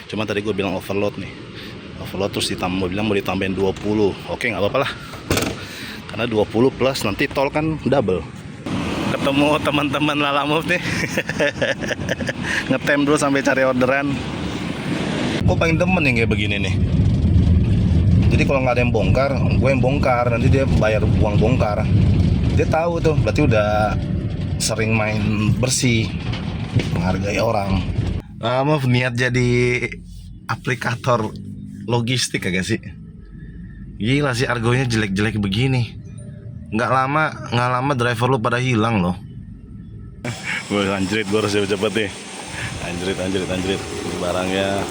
Cuma tadi gue bilang overload nih. Overload terus ditambah, bilang mau ditambahin 20. Oke, nggak apa-apa lah. Karena 20 plus nanti tol kan double. Ketemu teman-teman Lalamove nih. Ngetem dulu sampai cari orderan. Gue paling demen yang kayak begini nih. Jadi kalau nggak ada yang bongkar, gue yang bongkar. Nanti dia bayar uang bongkar. Dia tahu tuh, berarti udah sering main bersih, menghargai orang. Lalamove niat jadi aplikator logistik kagak sih? Gila sih, argonya jelek-jelek begini. Nggak lama driver lu pada hilang loh. Gue anjrit, gue harus cepet-cepet nih. Anjrit barangnya.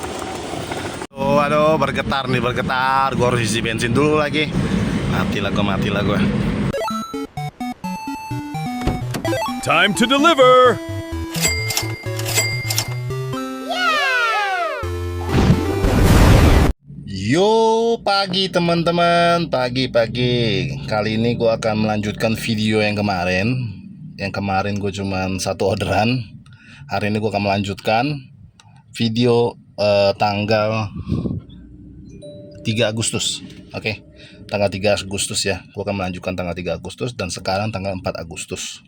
Oh, aduh, bergetar. Gue harus isi bensin dulu lagi. Mati lah gue. Time to deliver! Yo, pagi teman-teman, pagi. Kali ini gue akan melanjutkan video yang kemarin. Yang kemarin gue cuman satu orderan. Hari ini gue akan melanjutkan video tanggal 3 Agustus. Oke, tanggal 3 Agustus ya. Gue akan melanjutkan tanggal 3 Agustus dan sekarang tanggal 4 Agustus.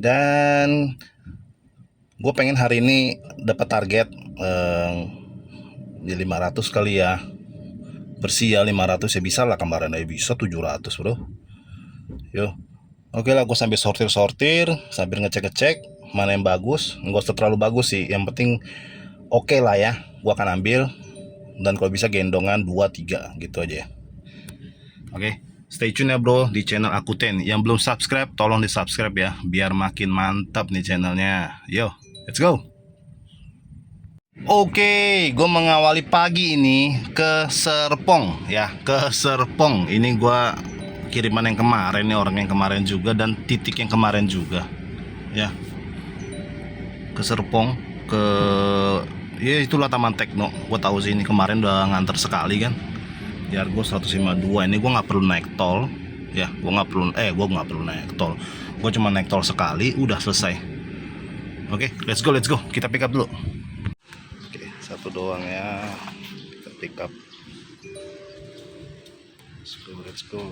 Dan gue pengen hari ini dapat target ya 500 kali ya, bersih ya 500 ya, bisa lah. Kemarin aja bisa 700 bro. Yo, oke lah, gue sambil sortir sambil ngecek mana yang bagus. Nggak usah terlalu bagus sih, yang penting oke lah ya, gue akan ambil. Dan kalau bisa gendongan 2-3 gitu aja ya. Oke, stay tune ya bro di channel Akuten. Yang belum subscribe tolong di subscribe ya, biar makin mantap nih channelnya. Yo, let's go. Oke, gue mengawali pagi ini ke Serpong ya, ke Serpong. Ini gue kiriman yang kemarin nih, orang yang kemarin juga dan titik yang kemarin juga ya. Ke Serpong, ke ya itulah Taman Tekno. Gue tahu sih ini kemarin udah nganter sekali kan. Di Argo 152. Ini gue nggak perlu naik tol ya, gue nggak perlu naik tol. Gue cuma naik tol sekali, udah selesai. Oke, let's go. Kita pick up dulu. Satu doang ya, kita pick up. Let's go.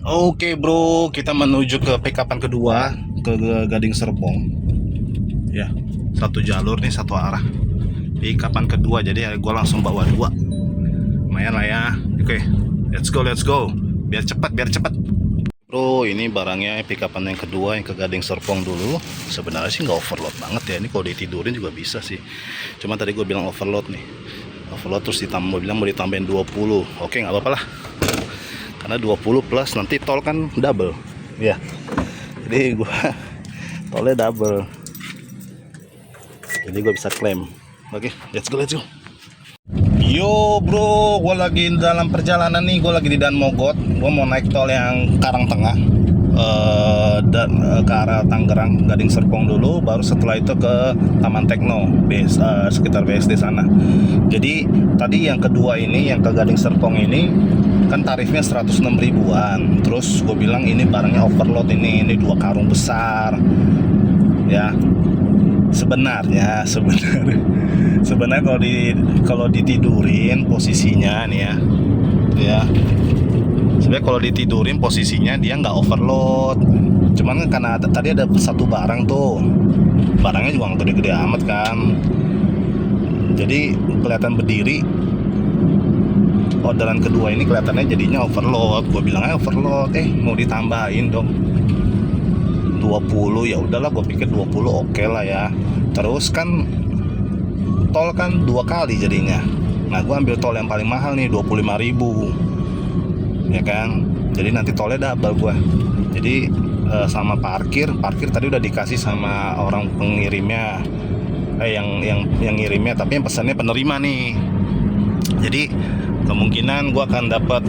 Oke bro, kita menuju ke pick upan kedua, ke Gading Serpong ya. Satu jalur nih, satu arah. Pick upan kedua, jadi gue langsung bawa 2. Lumayan lah ya. Oke, let's go. Biar cepat bro. Ini barangnya pick upan yang kedua, yang ke Gading Serpong dulu. Sebenarnya sih nggak overload banget ya, ini kalau ditidurin juga bisa sih. Cuma tadi gue bilang overload nih. Overload terus ditambah, bilang mau ditambahin 20. Oke, nggak apa-apa lah. Karena 20 plus nanti tol kan double ya. Jadi gue tolnya double, jadi gue bisa klaim. Oke, let's go. Yo bro, gue lagi dalam perjalanan nih. Gue lagi di Dan Mogot. Gue mau naik tol yang Karang Tengah dan ke arah Tangerang, Gading Serpong dulu. Baru setelah itu ke Taman Tekno, sekitar BSD sana. Jadi tadi yang kedua ini, yang ke Gading Serpong ini kan tarifnya 106 ribuan. Terus gue bilang ini barangnya overload, ini 2 karung besar ya. Sebenarnya kalau ditidurin posisinya nih ya. Sebenarnya kalau ditidurin posisinya dia nggak overload. Cuman karena tadi ada satu barang tuh, barangnya juga nggak gede-gede amat kan. Jadi kelihatan berdiri. Orderan kedua ini kelihatannya jadinya overload. Gue bilangnya overload, mau ditambahin dong 20. Ya udahlah, gue pikir 20 oke lah ya. Terus kan tol kan 2 kali jadinya. Nah, gue ambil tol yang paling mahal nih, 25.000 ya kan. Jadi nanti tolnya double gue. Jadi sama parkir tadi udah dikasih sama orang pengirimnya, yang ngirimnya, tapi yang pesannya penerima nih. Jadi kemungkinan gue akan dapat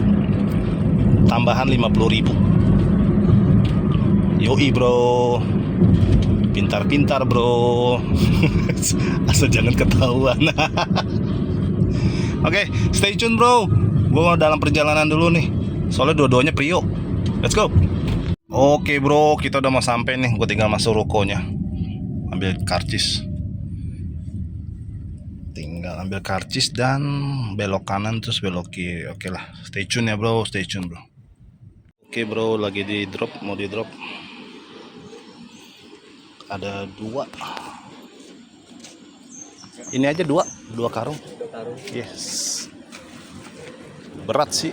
tambahan 50.000. Yoi bro, pintar bro. Asal jangan ketahuan. Oke, stay tune bro. Gue mau dalam perjalanan dulu nih, soalnya dua-duanya Prio. Let's go. Oke bro, kita udah mau sampai nih. Gue tinggal masuk rukonya, ambil karcis. tinggal ambil karcis dan belok kanan terus belok kiri. Oke lah, stay tune ya bro, stay tune bro. Oke bro, lagi di drop, mau di drop. Ada 2. Ini aja 2 karung. Yes. Berat sih.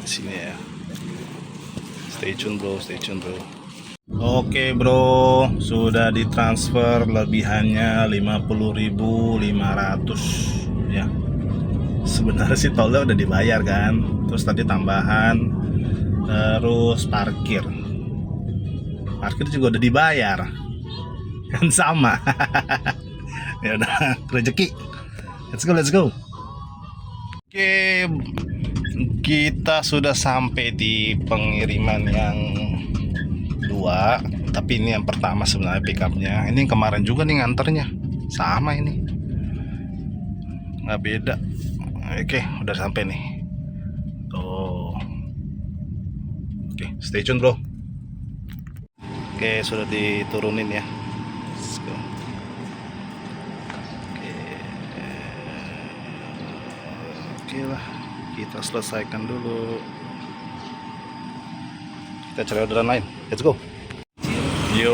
Sini ya. Stay tune bro, stay tune bro. Oke bro, sudah ditransfer lebihannya 50.500 ya. Sebenarnya sih tolnya udah dibayar kan. Terus tadi tambahan, terus parkir juga udah dibayar kan, sama. Ya udah, rezeki. Let's go. Oke, kita sudah sampai di pengiriman yang 2, tapi ini yang pertama sebenarnya pickupnya. Ini yang kemarin juga nih nganternya, sama ini, nggak beda. Oke, udah sampai nih. Tuh. Oke, stay tune bro. Oke, sudah diturunin ya. Let's go. Oke lah, kita selesaikan dulu. Kita cari orderan lain. Let's go. Yo,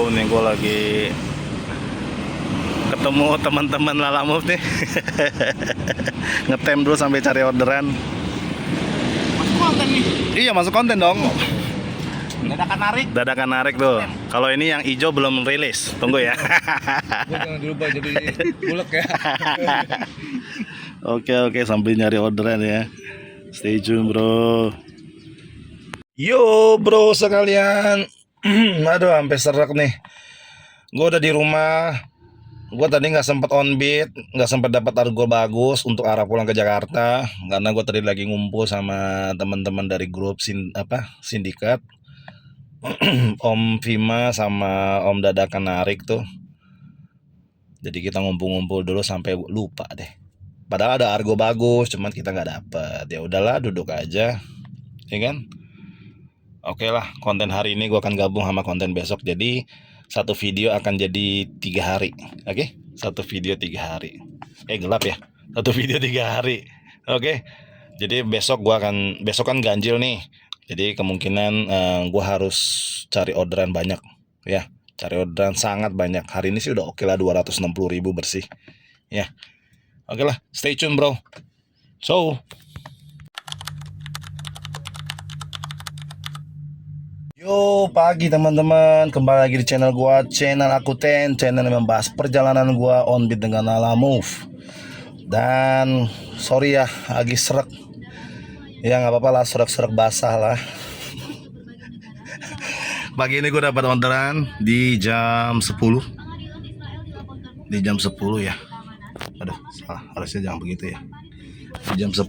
nih gue lagi ketemu teman-teman Lala Move nih. Ngetem dulu sampai cari orderan. Masuk konten nih. Iya, masuk konten dong. Dadakan narik tuh. Kalau ini yang hijau belum rilis, tunggu ya. Jangan dirubah jadi bulek ya. Oke, sambil nyari orderan ya. Stay tune bro. Yo bro sekalian. Aduh, sampai serak nih. Gue udah di rumah. Gue tadi nggak sempat on beat, nggak sempat dapat argo bagus untuk arah pulang ke Jakarta, karena gue tadi lagi ngumpul sama teman-teman dari grup sindikat. Om Vima sama Om Dadakan Narik tuh. Jadi kita ngumpul-ngumpul dulu sampai lupa deh. Padahal ada argo bagus, cuman kita nggak dapet. Ya udahlah, duduk aja, ya kan? Oke lah, konten hari ini gue akan gabung sama konten besok. Jadi satu video akan jadi 3 hari. Oke, satu video 3 hari. Gelap ya. Satu video 3 hari. Oke. Jadi besok kan ganjil nih. Jadi kemungkinan gue harus cari orderan banyak ya. Cari orderan sangat banyak. Hari ini sih udah oke lah, 260.000 bersih. Ya. Oke lah, stay tune bro. So, yo pagi teman-teman, kembali lagi di channel gua, channel Akuten, channel yang membahas perjalanan gua on beat dengan Lala Move. Dan sorry ya, lagi serak. Ya nggak apa-apa lah, serak-serak basah lah. Pagi ini gua dapat orderan di jam 10. Di jam 10 ya. Aduh, salah, harusnya jangan begitu ya. Di jam 10.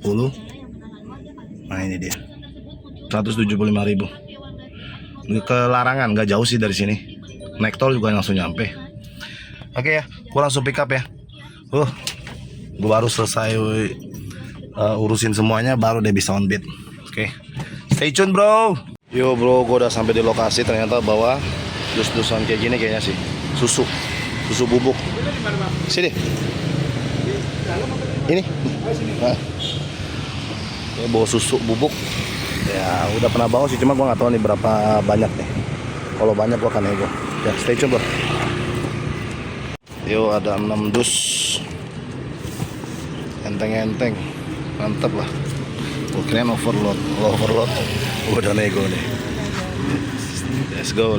Nah ini dia, 175.000. Ke Larangan, nggak jauh sih dari sini. Naik tol juga langsung nyampe. Oke ya, gue langsung pick up ya. Gue baru selesai urusin semuanya, baru deh bisa on beat. Oke, stay tune bro. Yo bro, gue udah sampai di lokasi. Ternyata bawa dus-dusan kayak gini kayaknya sih. Susu bubuk. Sini. Ini. Nah. Ya, bawa susu bubuk. Ya udah pernah bawa sih, cuma gue nggak tahu nih berapa banyak nih. Kalau banyak gue akan nego. Ya stay tune bro. Yo, ada 6 dus. Enteng-enteng, mantap lah. Gue kirain overload. Udah nego nih. Let's go.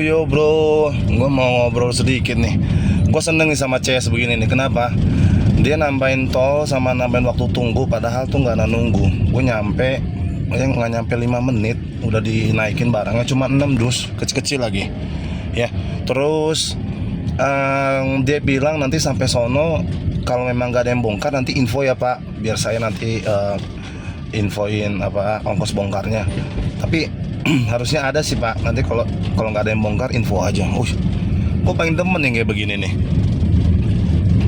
Yo bro, gue mau ngobrol sedikit nih. Gue seneng nih sama CS begini nih. Kenapa? Dia nambahin tol sama nambahin waktu tunggu, padahal tuh nggak ada nunggu. Gue nyampe, nggak nyampe 5 menit udah dinaikin barangnya, cuma 6 dus, kecil-kecil lagi ya. Terus dia bilang nanti sampai sono kalau memang nggak ada yang bongkar nanti info ya pak, biar saya nanti infoin ongkos bongkarnya. Tapi harusnya ada sih pak, nanti kalau nggak ada yang bongkar info aja. Gue paling demen yang kayak begini nih.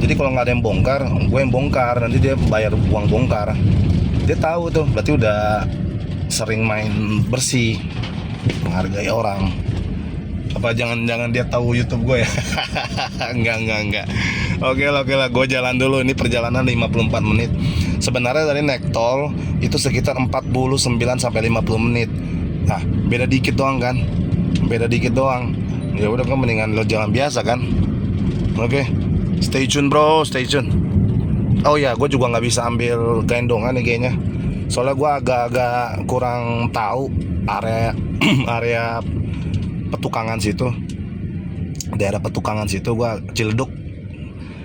Jadi kalau nggak ada yang bongkar, gue yang bongkar, nanti dia bayar uang bongkar. Dia tahu tuh, berarti udah sering main bersih, menghargai orang. Apa jangan dia tahu YouTube gue ya? Enggak. Oke lah, gue jalan dulu. Ini perjalanan 54 menit. Sebenarnya dari naik tol itu sekitar 49 sampai 50 menit. Nah, beda dikit doang kan? Ya udah kan, mendingan lo jalan biasa kan? Oke. Stay tune bro, stay tune. Oh ya, gue juga nggak bisa ambil gendongan nih kayaknya. Soalnya gue agak-agak kurang tahu area petukangan situ. Daerah petukangan situ gue Ciledug.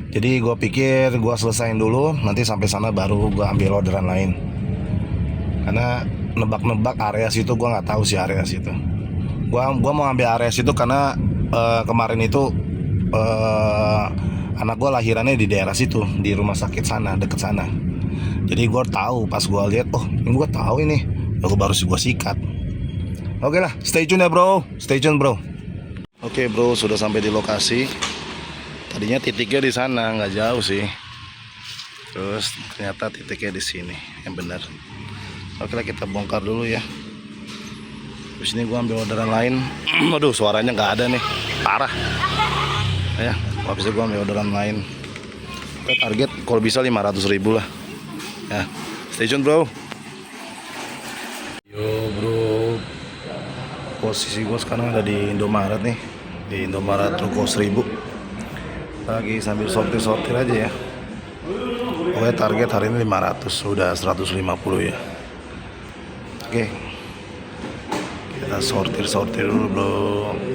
Jadi gue pikir gue selesain dulu, nanti sampai sana baru gue ambil orderan lain. Karena nebak-nebak area situ gue nggak tahu sih area situ. Gue mau ambil area situ karena kemarin itu anak gue lahirannya di daerah situ, di rumah sakit sana, deket sana. Jadi gue tahu, pas gue lihat, oh ini gue tahu ini, gue baru gue sikat. Oke lah, stay tune ya bro, stay tune bro. Oke bro, sudah sampai di lokasi. Tadinya titiknya di sana, nggak jauh sih. Terus ternyata titiknya di sini, yang benar. Oke lah, kita bongkar dulu ya. Terus ini gue ambil orderan lain. Aduh, suaranya nggak ada nih, parah. Ya, habis itu gue ambil orderan lain. Oke, target kalau bisa 500.000 lah. Ya, stay tune bro. Yo bro, posisi gue sekarang ada di Indomaret nih, di Indomaret Ruko 1000. Lagi sambil sortir aja ya. Oke, target hari ini 500, sudah 150 ya. Oke, kita sortir dulu bro,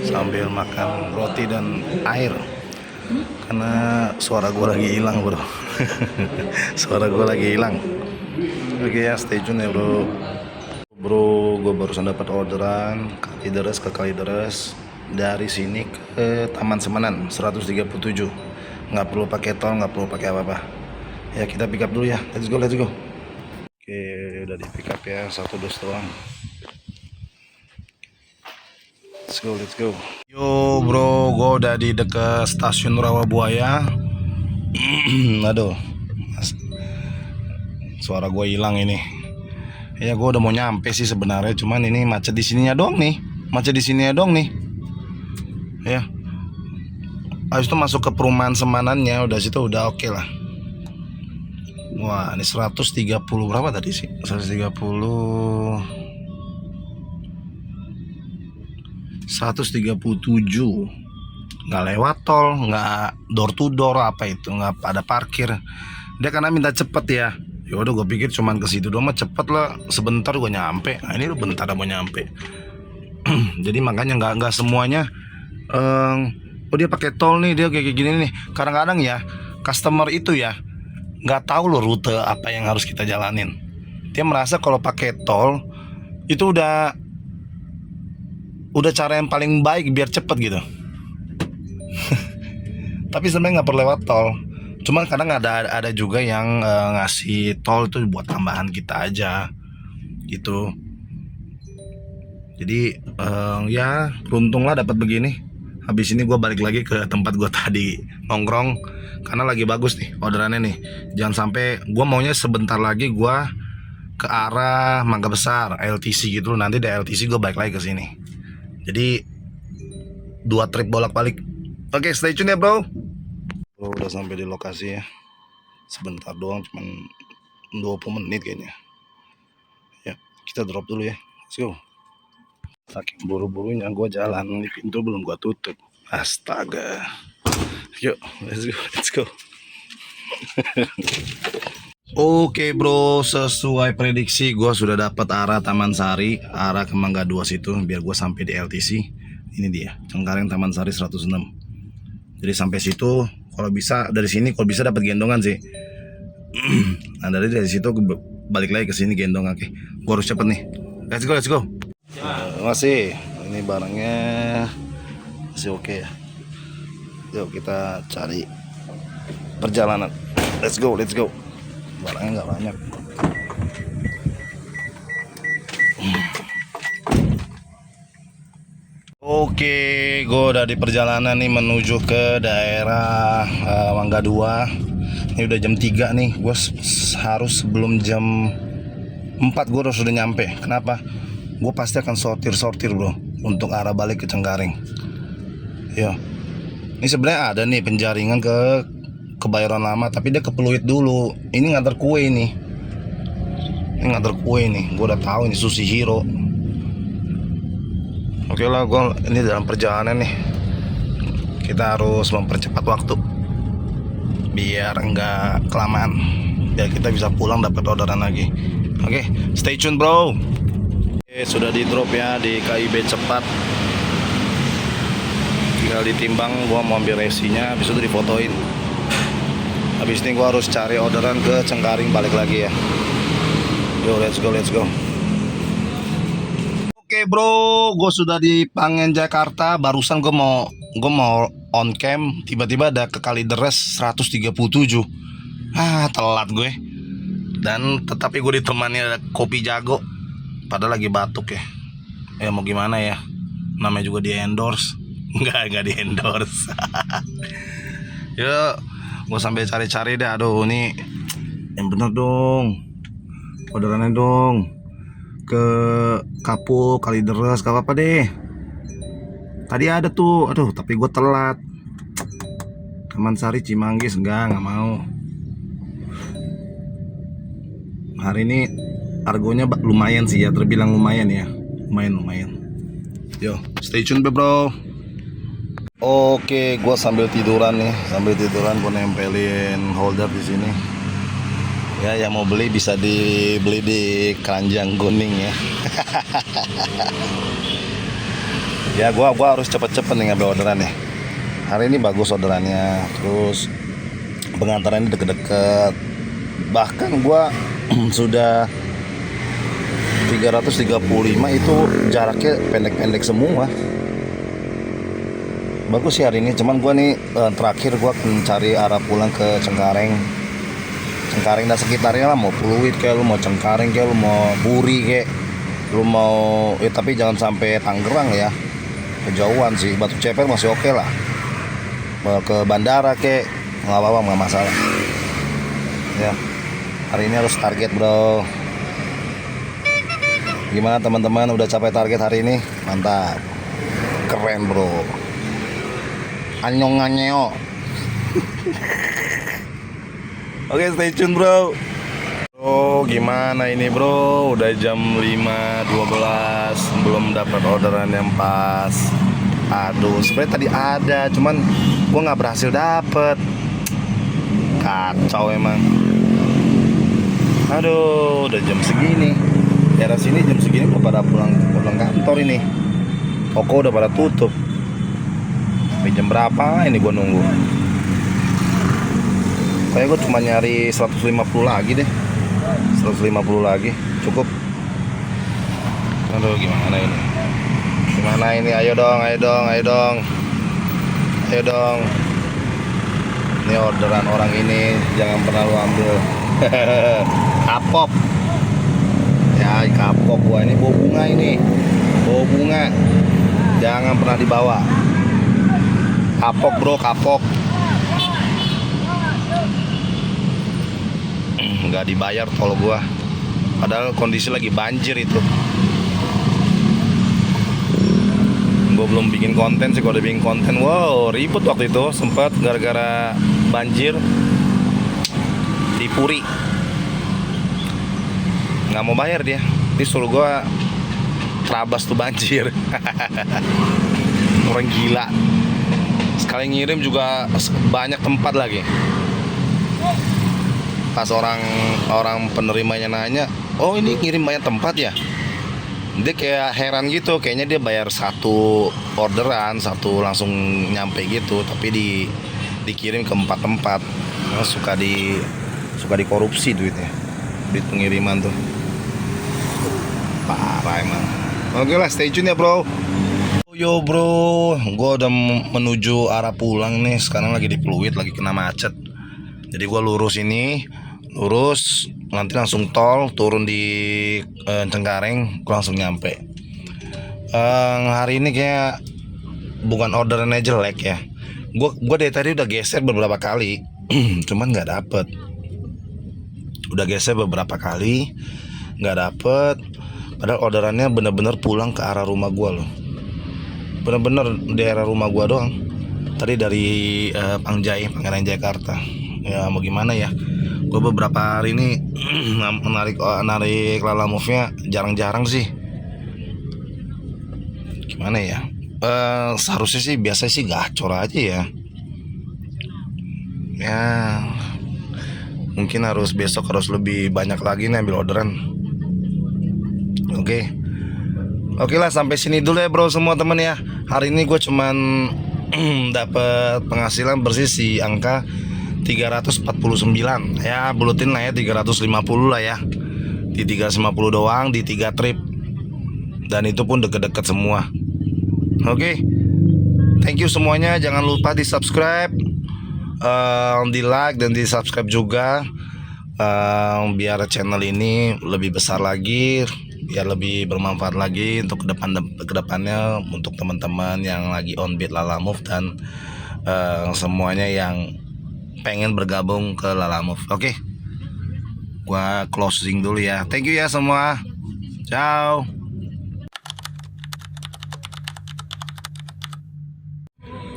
sambil makan roti dan air. Karena suara gue lagi hilang bro. Suara gue lagi hilang. Oke ya, stay tune ya bro. Bro, gue barusan dapat orderan ke Kalideres dari sini ke Taman Semenan 137. Nggak perlu pakai tol, nggak perlu pakai apa-apa. Ya, kita pick up dulu ya. Let's go. Oke, udah di pick up ya, 1 dos doang. Let's go. Yo bro, gue udah di dekat stasiun Rawabuaya. Aduh, suara gue hilang ini. Ya, gue udah mau nyampe sih sebenarnya, cuman ini macet di sininya doang nih. Ya, habis itu masuk ke perumahan Semanannya, udah situ udah oke lah. Wah, ini 130 berapa tadi sih? 137. Nggak lewat tol, nggak door to door, apa itu, nggak ada parkir. Dia karena minta cepet ya. Ya udah, gue pikir cuman ke situ doang mah cepet lah, sebentar gue nyampe. Nah, ini udah bentar mau nyampe. Jadi makanya nggak semuanya oh dia pakai tol nih, dia kayak gini nih. Kadang-kadang ya customer itu ya nggak tahu loh rute apa yang harus kita jalanin. Dia merasa kalau pakai tol itu udah cara yang paling baik biar cepet gitu. Tapi sebenarnya nggak perlu lewat tol. Cuman kadang ada juga yang ngasih tol itu buat tambahan kita aja gitu. Jadi ya beruntung lah dapat begini. Habis ini gue balik lagi ke tempat gue tadi nongkrong, karena lagi bagus nih orderannya nih. Jangan sampai, gue maunya sebentar lagi gue ke arah Mangga Besar LTC gitu. Nanti dari LTC gue balik lagi ke sini. Jadi 2 trip bolak-balik. Oke, stay tune ya bro. Udah sampai di lokasi ya. Sebentar doang, cuman 20 menit kayaknya. Ya, kita drop dulu ya. Let's go. Saking buru-burunya gue jalan, di pintu belum gue tutup. Astaga. Yuk, let's go. Oke bro, sesuai prediksi gue sudah dapat arah Taman Sari, arah ke Mangga 2 situ, biar gue sampai di LTC. Ini dia, Cengkareng Taman Sari 106. Jadi sampai situ, kalau bisa dari sini, kalau bisa dapat gendongan sih. Nah dari situ gue balik lagi ke sini gendongan. Oke, gue harus cepet nih. Let's go. Masih, ini barangnya masih oke ya. Yuk kita cari perjalanan. Let's go. Barangnya nggak banyak. Oke, gue udah di perjalanan nih menuju ke daerah Mangga 2. Ini udah jam 3 nih. Gue harus sebelum jam 4 gue harus sudah nyampe. Kenapa? Gue pasti akan sortir bro untuk arah balik ke Cengkareng. Ya, ini sebenarnya ada nih penjaringan ke Kebayoran Lama, tapi dia ke Pluit dulu. Ini nganter kue nih. Ini nganter kue nih. Gue udah tahu ini Sushi Hero. Oke lah, gue ini dalam perjalanan nih. Kita harus mempercepat waktu biar enggak kelamaan. Biar kita bisa pulang dapat orderan lagi. Oke, stay tune bro. Oke, sudah di drop ya di KIB cepat. Tinggal ditimbang, gua mau ambil resinya, habis itu difotoin. Habis ini gua harus cari orderan ke Cengkaring balik lagi ya. Yo, let's go. Oke bro, gue sudah di Pangen Jakarta. Barusan gue mau on cam, tiba-tiba ada ke Kalideres 137. Telat gue. Dan tetapi gue ditemani ada kopi jago. Padahal lagi batuk ya. Ya mau gimana ya? Namanya juga di endorse. Enggak di endorse. Yuk, gue sambil cari-cari deh. Aduh, ini yang bener dong. Orderannya dong. Ke Kapuk, Kalideres, gak apa-apa deh. Tadi ada tuh, aduh tapi gue telat. Taman Sari, Cimanggis, enggak mau. Hari ini argonya lumayan sih ya, terbilang lumayan ya. Lumayan. Yo, stay tune bro. Oke, gue sambil tiduran gue nempelin holder di sini. Ya, yang mau beli bisa dibeli di Keranjang Kuning ya. Ya, gua harus cepet-cepet nih ngambil orderan ya. Hari ini bagus orderannya, terus pengantarannya deket-deket. Bahkan gua sudah 335 itu jaraknya pendek-pendek semua. Bagus sih hari ini, cuman gua nih terakhir gua mencari arah pulang ke Cengkareng dan sekitarnya lah, mau Pluit kayak lu mau Cengkareng kayak lu mau Buri kayak lu mau tapi jangan sampai Tangerang ya, kejauhan sih. Batu Ceper masih oke lah, mau ke bandara kayak nggak apa-apa, nggak masalah ya. Hari ini harus target bro. Gimana teman-teman, udah capai target hari ini? Mantap, keren bro. Anyong. Oke, stay tune bro. Oh, gimana ini bro? Udah jam 5.12 belum dapat orderan yang pas. Aduh, sebenarnya tadi ada, cuman gua nggak berhasil dapet. Kacau emang. Aduh, udah jam segini. Daerah sini jam segini udah pada pulang kantor ini. Toko udah pada tutup. Sampai jam berapa ini gua nunggu? Kayak gue cuma nyari 150 lagi deh. 150 lagi cukup. Aduh, gimana ini? Ayo dong. Ini orderan orang ini jangan pernah lu ambil. Kapok. Ya, kapok gua ini bawa bunga. Jangan pernah dibawa. Kapok bro, kapok. Nggak dibayar tol gua, padahal kondisi lagi banjir itu. Gua belum bikin konten sih. Kalau udah bikin konten, wow ribut waktu itu, sempat gara-gara banjir di Puri. Nggak mau bayar dia, disuruh gua terabas tuh banjir. Orang gila, sekali ngirim juga banyak tempat lagi. Pas orang penerimanya nanya, oh ini ngirim banyak tempat ya, dia kayak heran gitu, kayaknya dia bayar satu orderan satu langsung nyampe gitu, tapi dikirim ke 4 tempat. Suka dikorupsi duitnya, duit pengiriman tuh, parah emang. Oke lah, stay tune ya bro. Yo bro, gue udah menuju arah pulang nih. Sekarang lagi di Pluit, lagi kena macet. Jadi gue lurus nanti langsung tol, turun di Cengkareng, gue langsung nyampe. Hari ini kayak bukan orderannya jelek ya. Gue dari tadi udah geser beberapa kali, cuman nggak dapet. Udah geser beberapa kali, nggak dapet. Padahal orderannya bener-bener pulang ke arah rumah gue loh. bener-bener daerah rumah gua doang. Tadi dari Pangjai, Pangeran Jakarta. Ya mau gimana ya? Gua beberapa hari ini narik Lala Move-nya jarang-jarang sih. Gimana ya? Seharusnya sih biasa sih gacor aja ya. Ya mungkin besok harus lebih banyak lagi nih ambil orderan. Oke lah, sampai sini dulu ya bro semua temen ya. Hari ini gue cuman dapat penghasilan bersih si angka 349. Ya bulutin lah ya 350 lah ya. Di 350 doang di 3 trip. Dan itu pun deket-deket semua. Oke. Thank you semuanya. Jangan lupa di subscribe, di like dan di subscribe juga, biar channel ini lebih besar lagi, biar lebih bermanfaat lagi untuk kedepannya untuk teman-teman yang lagi on beat Lala Move dan semuanya yang pengen bergabung ke Lala Move. Oke, gua closing dulu ya. Thank you ya semua. Ciao.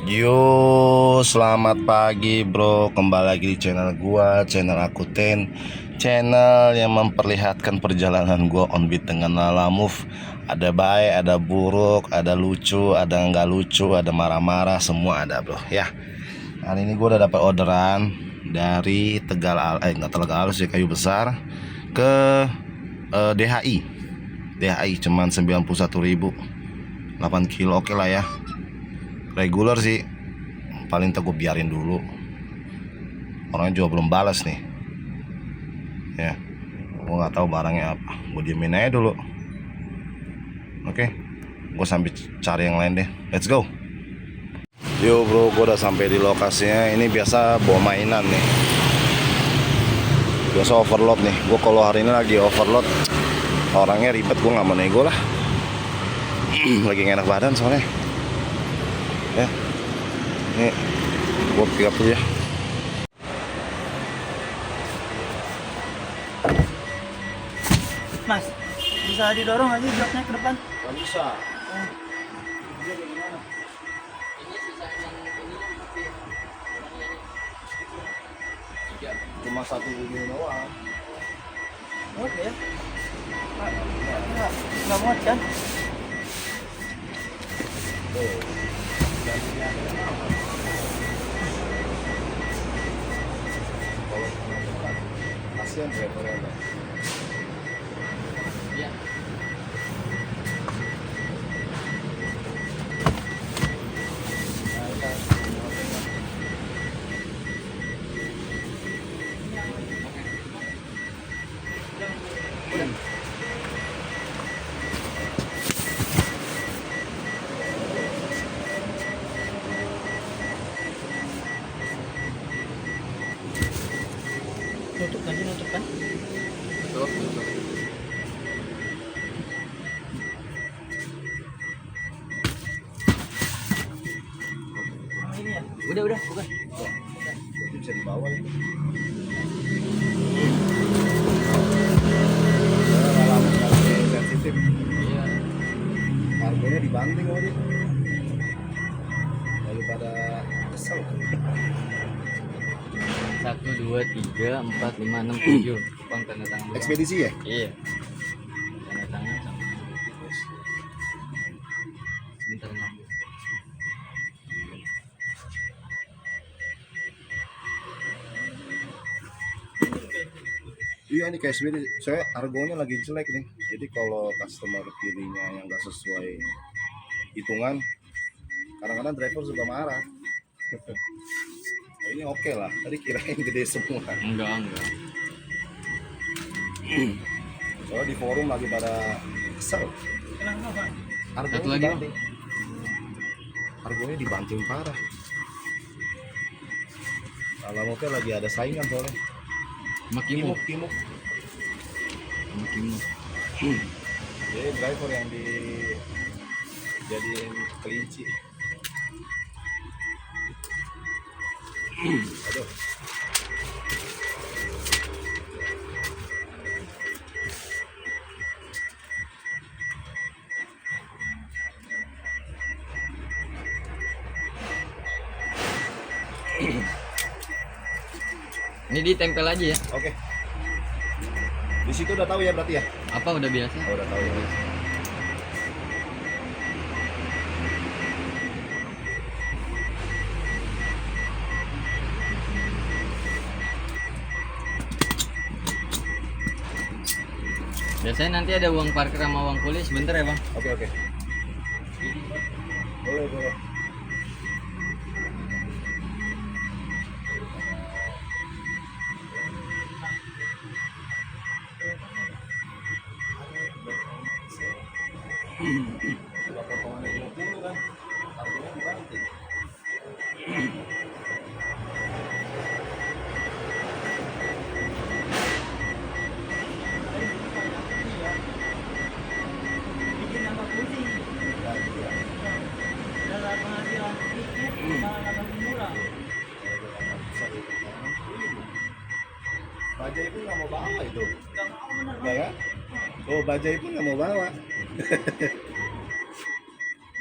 Yo, selamat pagi bro. Kembali lagi di channel gua, channel Akuten, channel yang memperlihatkan perjalanan gua on beat dengan Lala Move. Ada baik, ada buruk, ada lucu, ada nggak lucu, ada marah-marah, semua ada bro ya. Hari ini gua udah dapat orderan dari nggak Tegal sih, Kayu Besar ke DHI cuman 91.000, 8 kilo. Oke lah ya, regular sih, paling tak gue biarin dulu, orangnya juga belum balas nih ya. Gue nggak tahu barangnya apa, gue diemin aja dulu. Oke, gue sambil cari yang lain deh. Let's go. Yo bro, gue udah sampai di lokasinya. Ini biasa bawa mainan nih, biasa overload nih. Gue kalau hari ini lagi overload, orangnya ribet, gue nggak mau nego lah. Lagi gak enak badan soalnya ya. Ini gue pick up dulu ya. Mas, bisa didorong aja bloknya ke depan? Gak bisa. Cuma satu ini doang. Oke ya. Nggak muat kan? Kasihan drivernya. Nutup kan? Nutup kan? Ini ya? Udah, bukan. Itu bisa dibawa ya. Sensitif. Iya. Harganya dibanting sama dia. Daripada kesel. 1, 2, 3, 4, 5, 6, 7. Bang, tanda tangan dulu. Ekspedisi ya? Iya. Tanda tangan sama. Sebentar ngambil. Iya, ini kayak ekspedisi. Saya harganya lagi jelek nih. Jadi kalau customer pilihnya yang nggak sesuai hitungan, kadang-kadang driver suka marah. Ini oke lah. Tadi kirain gede semua. Enggak. Soalnya di forum lagi pada kesel. Kenapa Pak? Satu lagi, Bang. Harganya dibanting parah. Kalau mungkin lagi ada saingan soalnya. Makimuk. Kimuk. Jadi driver yang dijadiin kelinci. Aduh. Ini ditempel aja ya. Oke. Di situ udah tahu ya berarti ya? Apa udah biasa? Oh, udah tahu ya. Biasanya nanti ada uang parkir sama uang kuliah sebentar ya bang. Oke, oke. Boleh, boleh. Bikin nama pusing. Dalam penghasilan sedikit, malah lebih murah. Bajai pun nggak mau bawa itu. Gak mau bener Enggak kan? Oh, Bajai pun nggak mau bawa.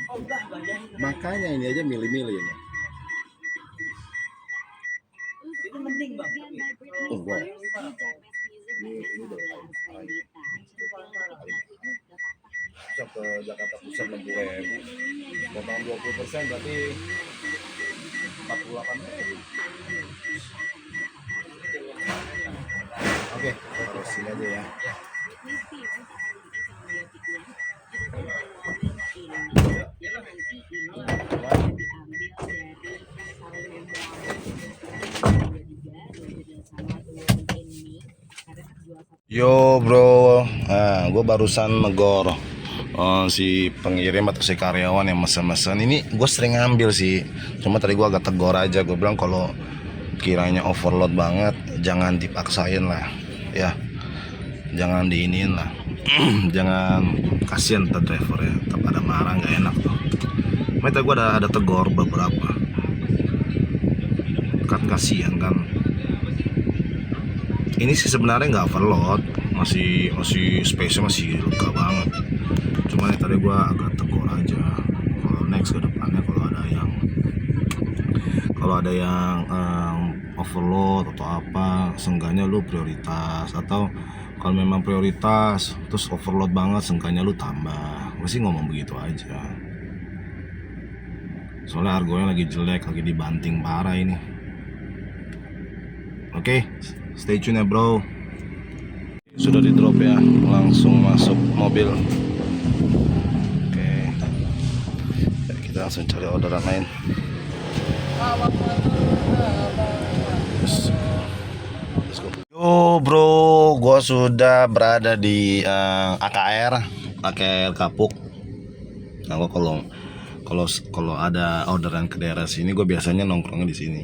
Oh enggak, banyak. Makanya ini aja milih-milih ini. Itu mending bang. Oh, gua. Pusat ke Jakarta Pusat 60.000, potong 20% berarti 48.000. Oke, terus sini aja ya. Yo bro, gue barusan negor si pengirim atau si karyawan yang mesen-mesen. Ini gue sering ngambil sih, cuma tadi gue agak tegur aja. Gue bilang kalau kiranya overload banget, jangan dipaksain lah, ya, jangan diinin lah, jangan, kasihan tuh driver ya, tetap ada marah nggak enak tuh. Mereka gue ada tegur beberapa, kan kasihan kan. Ini sih sebenarnya nggak overload, masih space-nya masih lega banget. Cuman ya tadi gua agak tegur aja. Kalau next ke depannya kalau ada yang overload atau apa, seenggaknya lu prioritas, atau kalau memang prioritas terus overload banget, seenggaknya lu tambah. Gue sih ngomong begitu aja. Soalnya harganya lagi jelek, lagi dibanting parah ini. Oke. Stay tune ya bro. Sudah di drop ya, langsung masuk mobil. Oke, kita langsung cari orderan lain. Let's go. Yo bro, gua sudah berada di AKR Kapuk. Nah, gua kalau ada orderan ke daerah sini, gue biasanya nongkrongnya di sini.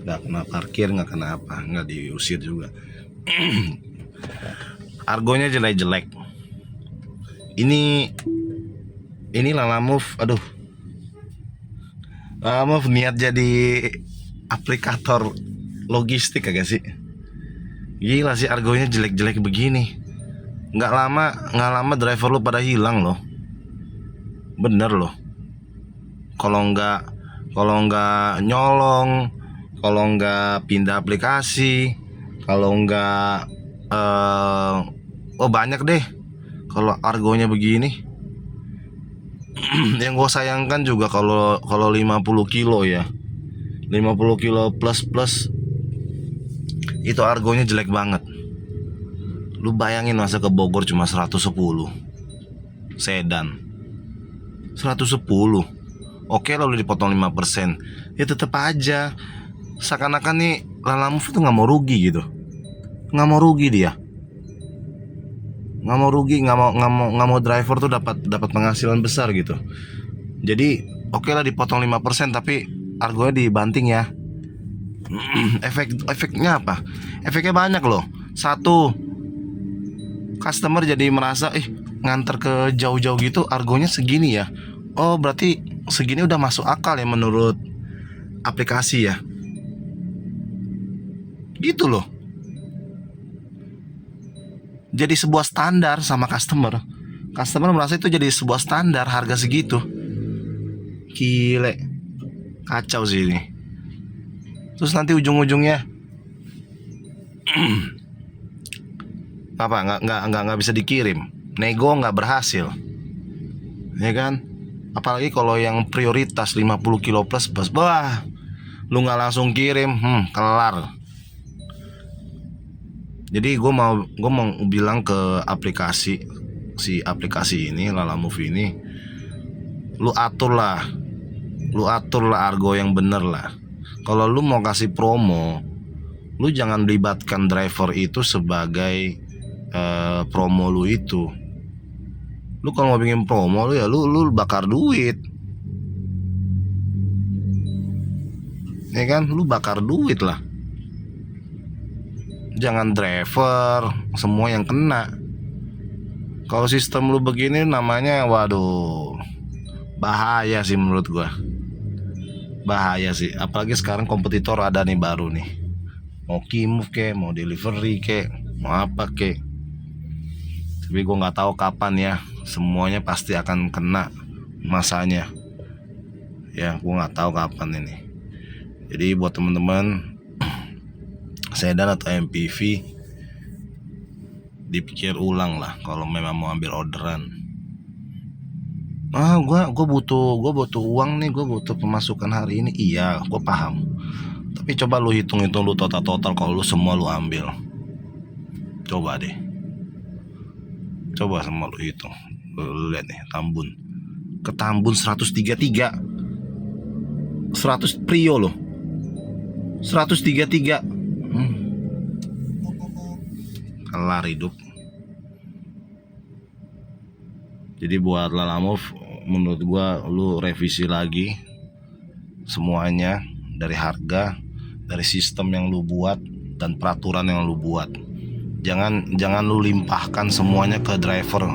Nggak kena parkir, nggak kena apa, nggak diusir juga. Argonya jelek-jelek. Ini Lalamove, aduh, Lalamove niat jadi aplikator logistik kagak sih? Gila sih, argonya jelek-jelek begini. Nggak lama driver lu pada hilang loh. Bener loh. Kalau nggak nyolong, kalau nggak pindah aplikasi, kalau nggak banyak deh kalau argonya begini. Yang gue sayangkan juga kalau 50 kilo ya, 50 kilo plus itu argonya jelek banget. Lu bayangin masa ke Bogor cuma 110 sedan 110. Oke, lalu dipotong 5%, ya tetap aja seakan-akan nih Lalamove itu nggak mau rugi gitu, nggak mau rugi dia, nggak mau driver tuh dapat penghasilan besar gitu. Jadi oke lah dipotong 5%, tapi argonya dibanting ya. Efeknya apa? Efeknya banyak loh. Satu, customer jadi merasa nganter ke jauh-jauh gitu argonya segini ya. Oh berarti segini udah masuk akal ya menurut aplikasi ya. Gitu loh. Jadi sebuah standar sama customer. Customer merasa itu jadi sebuah standar harga segitu. Gile. Kacau sih ini. Terus nanti ujung-ujungnya apa? Nggak bisa dikirim. Nego nggak berhasil, ya kan? Apalagi kalau yang prioritas 50 kilo plus, wah, lu nggak langsung kirim, kelar. Jadi gue mau bilang ke aplikasi ini, Lalamove ini, lu atur lah argo yang bener lah. Kalau lu mau kasih promo, lu jangan libatkan driver itu sebagai promo lu itu. Lu kalau mau bikin promo lu ya lu bakar duit, ya kan? Lu bakar duit lah. Jangan driver semua yang kena. Kalau sistem lu begini namanya, waduh, bahaya sih menurut gua. Bahaya sih. Apalagi sekarang kompetitor ada nih baru nih. Mau Kimove kek, mau delivery kek, mau apa kek. Tapi gue nggak tahu kapan ya. Semuanya pasti akan kena masanya. Ya, gue nggak tahu kapan ini. Jadi buat teman-teman sedan atau MPV, dipikir ulang lah kalau memang mau ambil orderan. Gue butuh uang nih, gue butuh pemasukan hari ini. Iya, gue paham. Tapi coba lu hitung lu total kalau lu semua lu ambil. Coba deh. Coba semua lu hitung. Lu lihat nih, Tambun. Ke Tambun 133. 100 Prio loh. 133. Kelar hidup. Jadi buat Lalamove, menurut gua lu revisi lagi semuanya, dari harga, dari sistem yang lu buat, dan peraturan yang lu buat. Jangan lu limpahkan semuanya ke driver.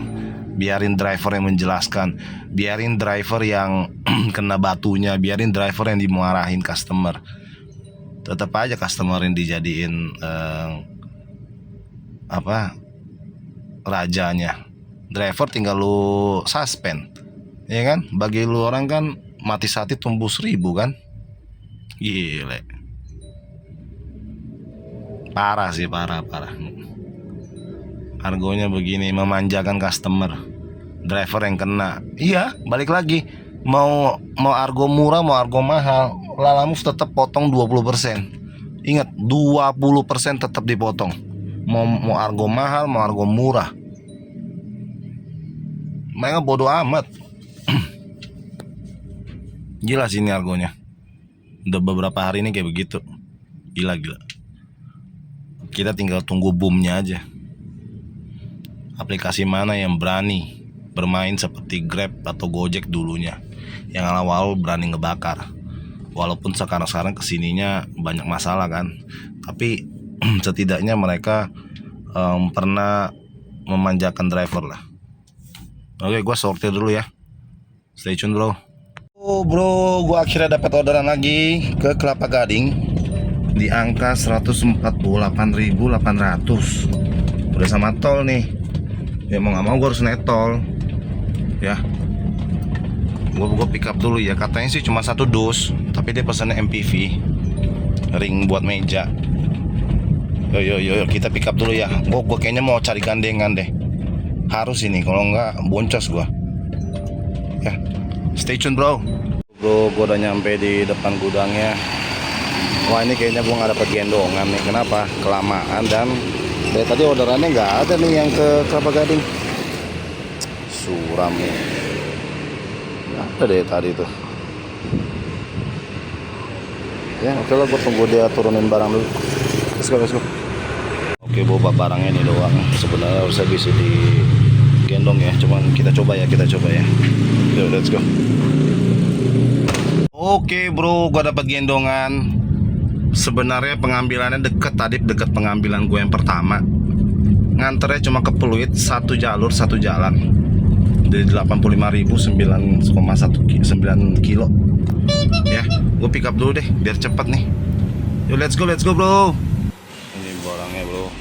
Biarin driver yang menjelaskan, biarin driver yang kena batunya, biarin driver yang dimarahin customer. Tetap aja customer yang dijadiin rajanya. Driver tinggal lu suspend, ya kan? Bagi lu orang kan mati sati tumbuh 1000 kan? Gile. Parah sih, parah. Argonya begini, memanjakan customer. Driver yang kena. Iya, balik lagi. Mau argo murah, mau argo mahal, Lalamove tetap potong 20%. Ingat, 20% tetap dipotong. Mau argo mahal, mau argo murah. Mereka bodoh amat. Gila sih ini argonya. Udah beberapa hari ini kayak begitu. Gila. Kita tinggal tunggu boomnya aja. Aplikasi mana yang berani bermain seperti Grab atau Gojek dulunya, yang awal berani ngebakar. Walaupun sekarang kesininya banyak masalah kan, tapi setidaknya mereka pernah memanjakan driver lah. Oke, gue sortir dulu ya. Stay tune bro. Bro, gue akhirnya dapat orderan lagi ke Kelapa Gading di angka 148.800. Udah sama tol nih. Ya mau nggak mau gue harus naik tol. Ya. Gue pick up dulu ya. Katanya sih cuma 1 dus, tapi dia pesannya MPV, ring buat meja. Yo, kita pick up dulu ya. Gue kayaknya mau cari gandengan deh. Harus ini, kalau nggak boncos gue. Ya, stay tune bro. Bro, gue udah nyampe di depan gudangnya. Wah, ini kayaknya gue nggak dapet gendongan nih. Kenapa? Kelamaan, dan dari tadi orderannya nggak ada nih yang ke Kelapa Gading. Suram nih. Ada deh tadi tuh. Ya, oke lah, gue tunggu dia turunin barang dulu. Let's go. Oke, bawa barangnya ini doang. Sebenarnya harusnya bisa digendong ya, cuman kita coba ya. Yuk, let's go. Oke bro, gue dapat gendongan. Sebenarnya pengambilannya deket pengambilan gue yang pertama. Nganternya cuma ke Pluit, 1 jalur 1 jalan. Dari 85.000 9,9 kilo. Ya, gue pick up dulu deh biar cepet nih. Yuk, let's go bro. Ini barangnya bro.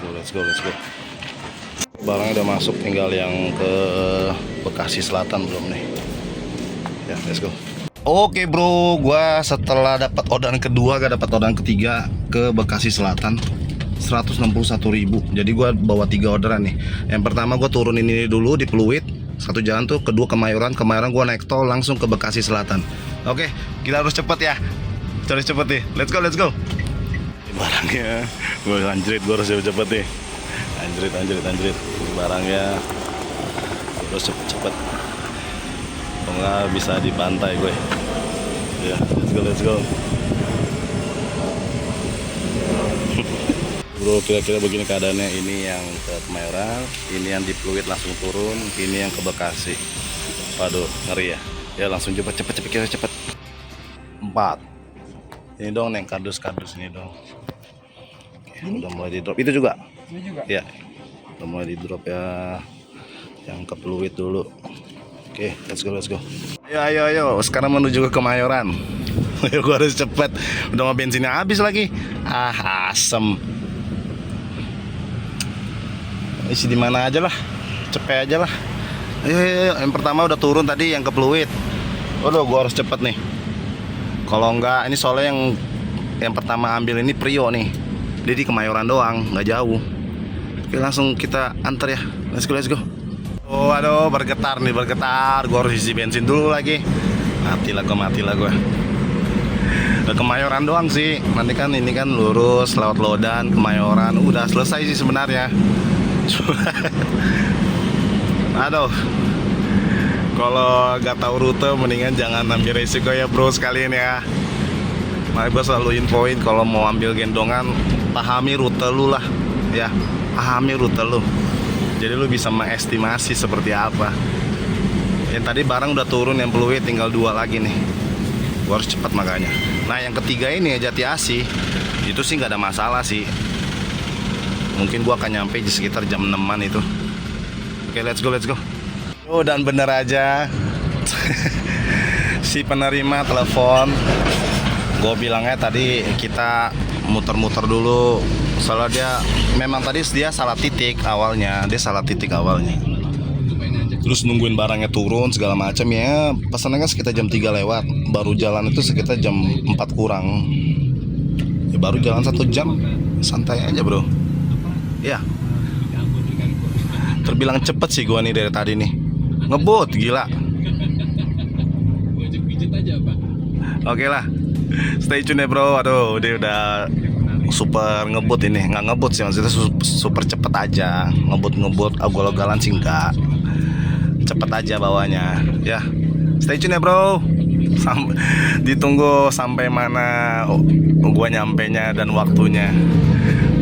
Let's go. Barangnya udah masuk, tinggal yang ke Bekasi Selatan belum nih. Ya, let's go. Oke bro, gua setelah dapat orderan kedua, gak dapat orderan ketiga ke Bekasi Selatan 161.000. Jadi gua bawa 3 orderan nih. Yang pertama gua turunin ini dulu di Pluit, satu jalan tuh, kedua Kemayoran gua naik tol langsung ke Bekasi Selatan. Oke, kita harus cepet ya. Harus cepet nih. Let's go. Barangnya, gua anjrit, gua harus cepet nih. Anjrit. Barangnya harus cepet. Kalau nggak bisa dibantai gue. Ya, let's go. Bro, kira-kira begini keadaannya. Ini yang ke Kemayoran, ini yang di Pluit langsung turun, ini yang ke Bekasi. Waduh, ngeri ya. Ya langsung cepet, kira cepet. 4. Ini dong yang kardus ini dong. Oke, udah mulai di drop. Itu juga. Ya. Udah mulai di drop ya. Yang ke Pluit dulu. Oke, let's go. Ayo. Sekarang menuju ke Kemayoran. Ayo, gua harus cepet. Udah mau bensinnya habis lagi. Asem. Isi di mana aja lah. Cepet aja lah. Ayo. Yang pertama udah turun tadi yang ke Pluit. Waduh, gua harus cepet nih. Kalau enggak, ini soalnya yang pertama ambil ini Prio nih. Dia di Kemayoran doang, nggak jauh. Oke, langsung kita antar ya. Let's go. Oh, aduh, bergetar. Gua harus isi bensin dulu lagi. Mati lah gua. Ke Kemayoran doang sih. Nanti kan ini kan lurus lewat Lodan, Kemayoran. Udah selesai sih sebenarnya. Aduh. Kalau gak tahu rute mendingan jangan ambil resiko ya bro sekalian ya. Nah, gue selalu infoin kalau mau ambil gendongan, pahami rute lu lah. Ya, pahami rute lu. Jadi lu bisa mengestimasi seperti apa. Yang tadi barang udah turun, yang Pluit tinggal 2 lagi nih. Gua harus cepat makanya. Nah yang ketiga ini ya Jati Asih. Itu sih nggak ada masalah sih. Mungkin gua akan nyampe di sekitar jam 6-an itu. Oke, let's go. Oh, dan bener aja. Si penerima telepon. Gue bilangnya tadi kita muter-muter dulu. Soalnya dia memang tadi dia salah titik awalnya. Terus nungguin barangnya turun segala macam ya. Pesannya kan sekitar jam 3 lewat. Baru jalan itu sekitar jam 4 kurang. Ya baru jalan 1 jam. Santai aja bro. Ya. Terbilang cepet sih gua nih dari tadi nih. Ngebut gila. Oke lah. Stay tune ya bro. Aduh, dia udah super ngebut ini. Nggak ngebut sih, maksudnya super cepet aja. Ngebut agol-agolan sih enggak. Cepet aja bawanya. Ya. Stay tune ya bro. Ditunggu sampai mana gua nyampenya dan waktunya.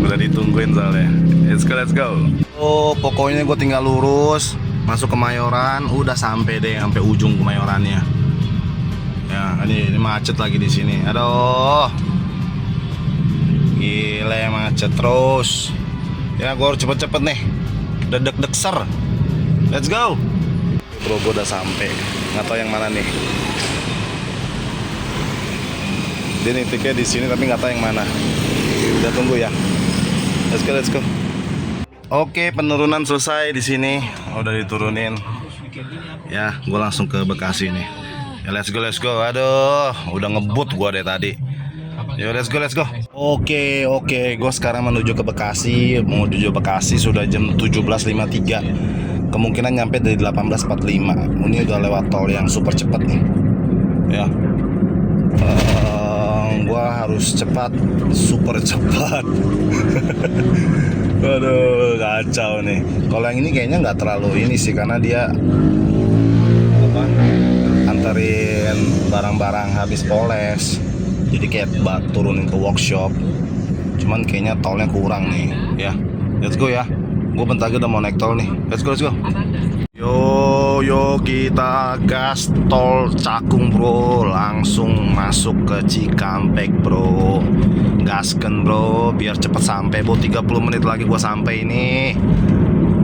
Udah ditungguin soalnya. Let's go. Oh, pokoknya gue tinggal lurus masuk Kemayoran, udah sampai deh, sampai ujung Kemayorannya. Ya, ini macet lagi di sini. Aduh. Gile, macet terus. Ya, gue harus cepet-cepet nih. Udah deg-deg ser. Let's go. Bro, gue udah sampai. Nggak tahu yang mana nih. Dia nitiknya di sini tapi nggak tahu yang mana. Udah tunggu ya. Let's go. Oke, penurunan selesai di sini. Udah diturunin. Ya, gue langsung ke Bekasi nih. Ya, let's go. Aduh, udah ngebut gue dari tadi. Ya, let's go. Oke. Gue sekarang menuju ke Bekasi. Menuju Bekasi sudah jam 17.53. Kemungkinan nyampe dari 18.45. Ini udah lewat tol yang super cepat nih. Ya. Gua harus cepat, super cepat. Waduh, kacau nih. Kalau yang ini kayaknya nggak terlalu ini sih, karena dia anterin barang-barang habis poles. Jadi kayak turunin ke workshop. Cuman kayaknya tolnya kurang nih. Ya, let's go ya. Gue bentar lagi udah mau naik tol nih. Let's go. Yo kita gas tol Cakung bro, langsung masuk ke Cikampek bro. Gasken bro, biar cepet sampai bro. 30 menit lagi gua sampai ini.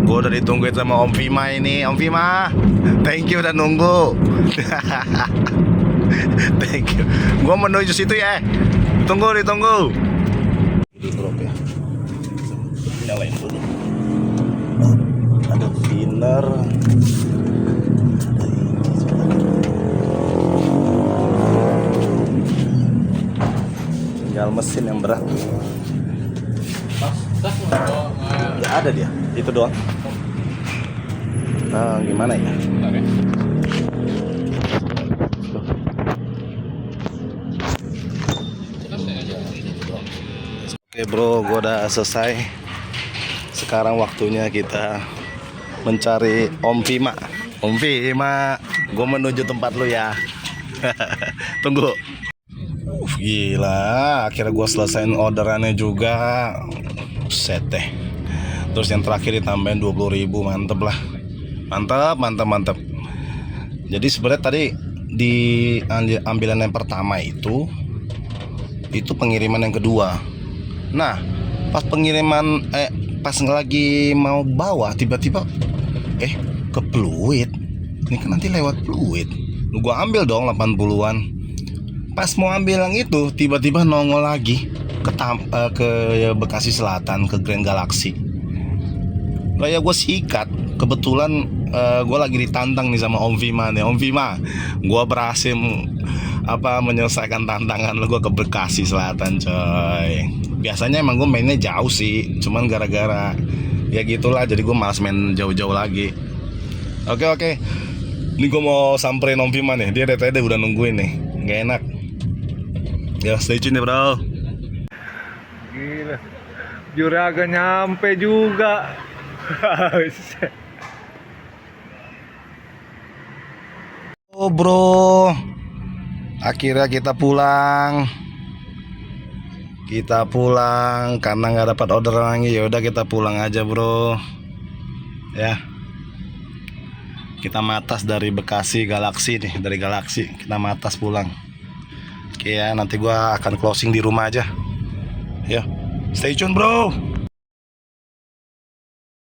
Gua udah ditungguin sama Om Vima ini. Om Vima, thank you udah nunggu. Thank you. Gua menuju situ ya. Ditunggu. Di drop ya. Nyalain dulu. Ada thinner. pedal mesin yang berat. Nggak ada dia, itu doang. Gimana ya? Oke bro, gue udah selesai. Sekarang waktunya kita mencari Om Vima. Om Vima, gue menuju tempat lu ya. Tunggu. Gila, akhirnya gue selesaiin orderannya juga. Set deh. Terus yang terakhir ditambahin 20.000, mantep lah. Mantap. Jadi sebenarnya tadi di ambilan yang pertama itu pengiriman yang kedua. Nah, pas pengiriman pas lagi mau bawa tiba-tiba ke Pluit. Ini kan nanti lewat Pluit. Gua ambil dong 80-an. Pas mau ambil yang itu tiba-tiba nongol lagi ke Bekasi Selatan, ke Grand Galaxy. Lah ya gue sikat. Kebetulan gue lagi ditantang nih sama Om Vima nih. Om Vima, gue berhasil menyelesaikan tantangan lo, gue ke Bekasi Selatan coy. Biasanya emang gue mainnya jauh sih, cuman gara-gara ya gitulah, jadi gue malas main jauh-jauh lagi. Oke. Ini gue mau samperin Om Vima nih. Dia dari tadi udah nungguin nih. Gak enak. Ya stay tune ya bro. Gila, Juragan nyampe juga. Oh bro, akhirnya kita pulang. Karena nggak dapat orderan lagi. Ya udah kita pulang aja bro. Ya, kita matas dari Bekasi Galaxy nih, dari Galaxy kita matas pulang. Oke ya, nanti gua akan closing di rumah aja. Ya, stay tune bro.